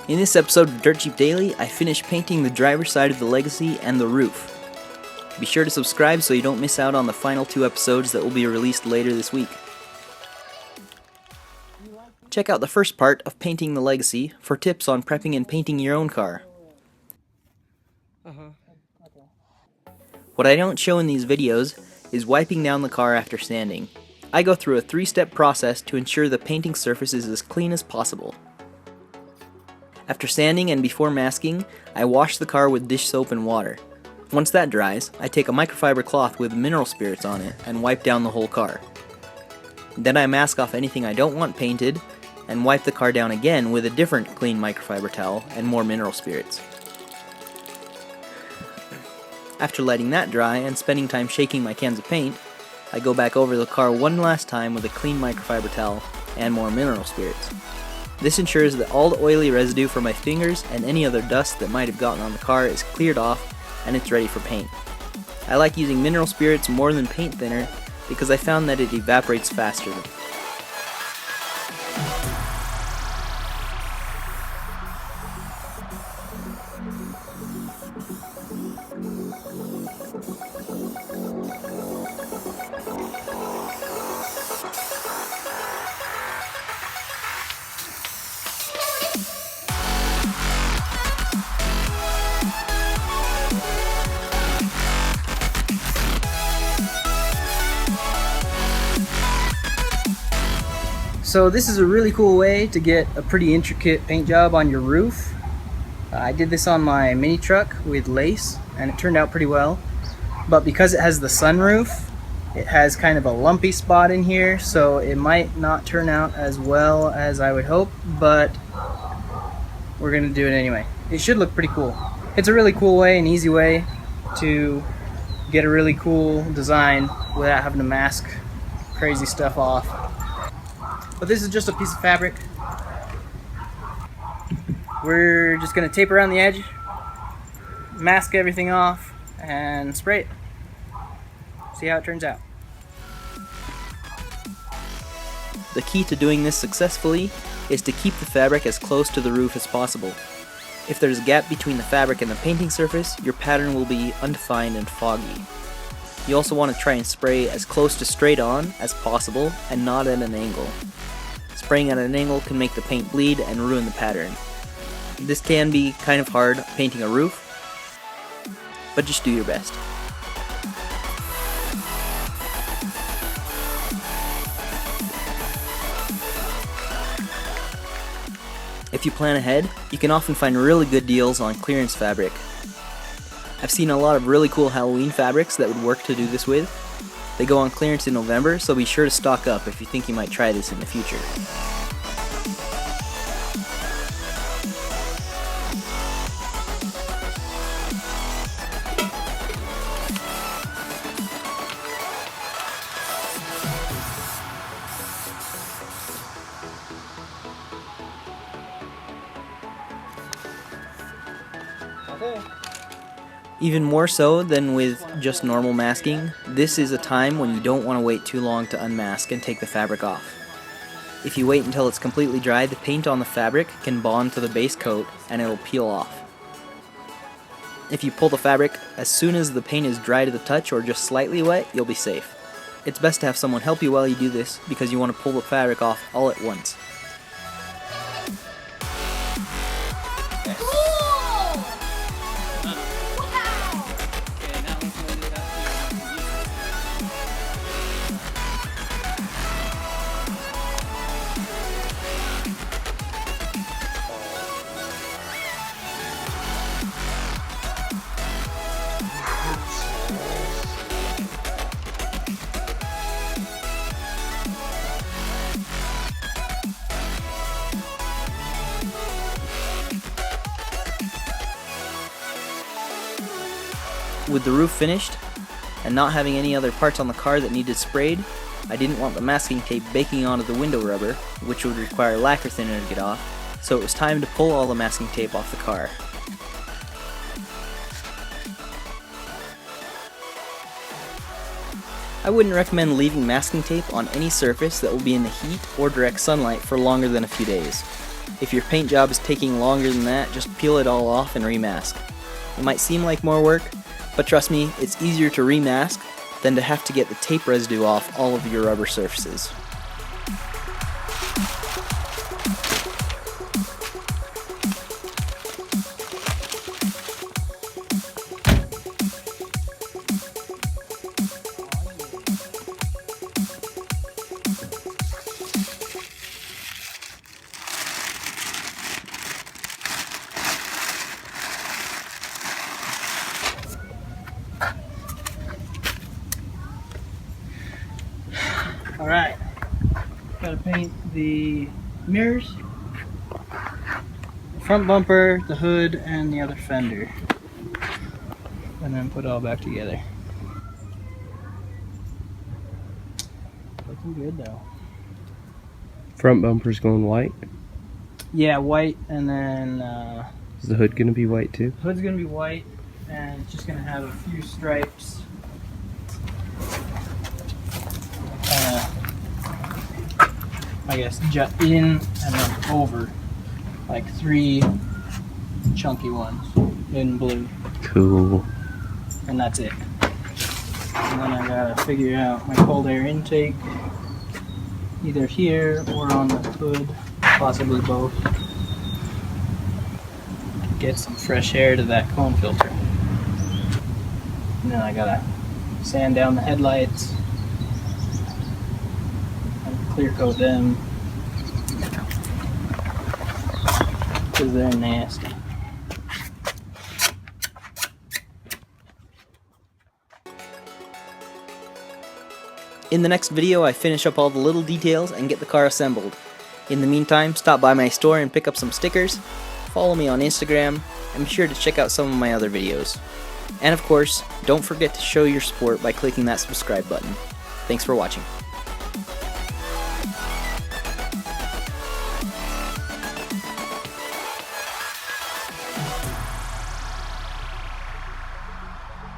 In this episode of Dirt Cheap Daily, I finished painting the driver's side of the Legacy and the roof. Be sure to subscribe so you don't miss out on the final 2 episodes that will be released later this week. Check out the first part of painting the Legacy for tips on prepping and painting your own car. What I don't show in these videos is wiping down the car after sanding. I go through a 3-step process to ensure the painting surface is as clean as possible. After sanding and before masking, I wash the car with dish soap and water. Once that dries, I take a microfiber cloth with mineral spirits on it and wipe down the whole car. Then I mask off anything I don't want painted and wipe the car down again with a different clean microfiber towel and more mineral spirits. After letting that dry and spending time shaking my cans of paint, I go back over the car one last time with a clean microfiber towel and more mineral spirits. This ensures that all the oily residue from my fingers and any other dust that might have gotten on the car is cleared off and it's ready for paint. I like using mineral spirits more than paint thinner because I found that it evaporates faster. So this is a really cool way to get a pretty intricate paint job on your roof. I did this on my mini truck with lace and it turned out pretty well. But because it has the sunroof, it has kind of a lumpy spot in here, so it might not turn out as well as I would hope, but we're gonna do it anyway. It should look pretty cool. It's a really cool way, an easy way to get a really cool design without having to mask crazy stuff off. But this is just a piece of fabric. We're just gonna tape around the edge, mask everything off, and spray it. See how it turns out. The key to doing this successfully is to keep the fabric as close to the roof as possible. If there's a gap between the fabric and the painting surface, your pattern will be undefined and foggy. You also want to try and spray as close to straight on as possible and not at an angle. Spraying at an angle can make the paint bleed and ruin the pattern. This can be kind of hard painting a roof, but just do your best. If you plan ahead, you can often find really good deals on clearance fabric. I've seen a lot of really cool Halloween fabrics that would work to do this with. They go on clearance in November, so be sure to stock up if you think you might try this in the future. Even more so than with just normal masking, this is a time when you don't want to wait too long to unmask and take the fabric off. If you wait until it's completely dry, the paint on the fabric can bond to the base coat and it'll peel off. If you pull the fabric as soon as the paint is dry to the touch or just slightly wet, you'll be safe. It's best to have someone help you while you do this because you want to pull the fabric off all at once. With the roof finished, and not having any other parts on the car that needed sprayed, I didn't want the masking tape baking onto the window rubber, which would require lacquer thinner to get off, so it was time to pull all the masking tape off the car. I wouldn't recommend leaving masking tape on any surface that will be in the heat or direct sunlight for longer than a few days. If your paint job is taking longer than that, just peel it all off and remask. It might seem like more work, but trust me, it's easier to remask than to have to get the tape residue off all of your rubber surfaces. Alright, gotta paint the mirrors, the front bumper, the hood, and the other fender. And then put it all back together. Looking good though. Front bumper's going white. Yeah, white, and then Is the hood gonna be white too? hood's gonna be white, and it's just gonna have a few stripes. I guess jut in and then over, like 3 chunky ones in blue, Cool. and that's it. And then I gotta figure out my cold air intake, either here or on the hood, possibly both. Get some fresh air to that cone filter. And then I gotta sand down the headlights and clear coat them because they're nasty. In the next video, I finish up all the little details and get the car assembled. In the meantime, stop by my store and pick up some stickers, follow me on Instagram, and be sure to check out some of my other videos. And of course, don't forget to show your support by clicking that subscribe button. Thanks for watching.